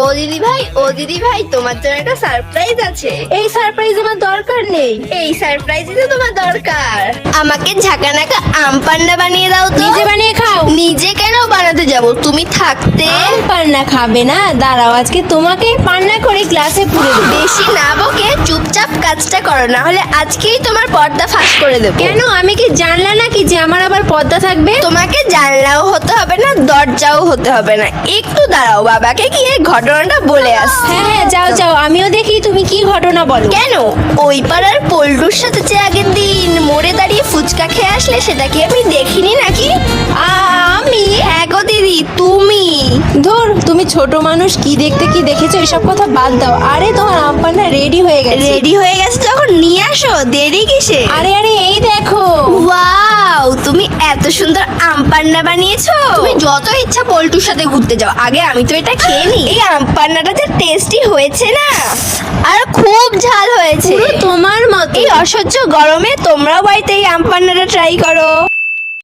ও দিদি ভাই তোমার জন্য একটা সারপ্রাইজ আছে। এই সারপ্রাইজ আমার দরকার নেই। এই সারপ্রাইজই তো তোমার দরকার। আমাকে ঝাঁকানাকা আম পান্না বানিয়ে দাও তো। নিজে বানিয়ে খাও। নিজে কেন বানাতে যাব, তুমি থাকতে। আম পান্না খাবে না? দাঁড়াও, আজকে তোমাকে পান্না করে ক্লাসে পুরে দেবো। বেশি না বকে চুপচাপ কাজটা করো, না হলে আজকেই তোমার পর্দা ফাঁস করে দেবো। কেন, আমি কি জানলা নাকি যে আমার আবার পর্দা থাকবে? তোমাকে জানলাও হতে হবে না, দরজাও হতে হবে না, একটু দাঁড়াও, বাবাকে গিয়ে ঘটনাটা বলে আস। হ্যাঁ, যাও যাও, আমিও দেখি তুমি কি ঘটনা বলো। কেন, ওই পাড়ার পল্টুর সাথে যে আগের দিন মোড়ে দাঁড়িয়ে ফুচকা খেয়ে আসলে, সেটা কি আমি দেখিনি নাকি? আমি? হ্যাঁ গো দিদি, তুমি। ধুর, তুমি ছোট মানুষ, কি দেখতে কি দেখেছো, এসব কথা বাদ দাও। আরে তোমার আম পান্না রেডি হয়ে গেছে। রেডি হয়ে গেছে যখন নিয়ে আসো, দেরি কিসে? আরে আরে, এই দেখো। ওয়াও, তুমি এত সুন্দর আম পান্না বানিয়েছো। তুমি যত ইচ্ছা পল্টুর সাথে ঘুরতে যাও, আগে আমি তো এটা খেয়ে নিই। এই আম পান্নাটা যে টেস্টি হয়েছে না, আর খুব ঝাল হয়েছে। পুরো তোমার মতো। এই অসহ্য গরমে তোমরাও বাড়িতে এই আম পান্নাটা ট্রাই করো।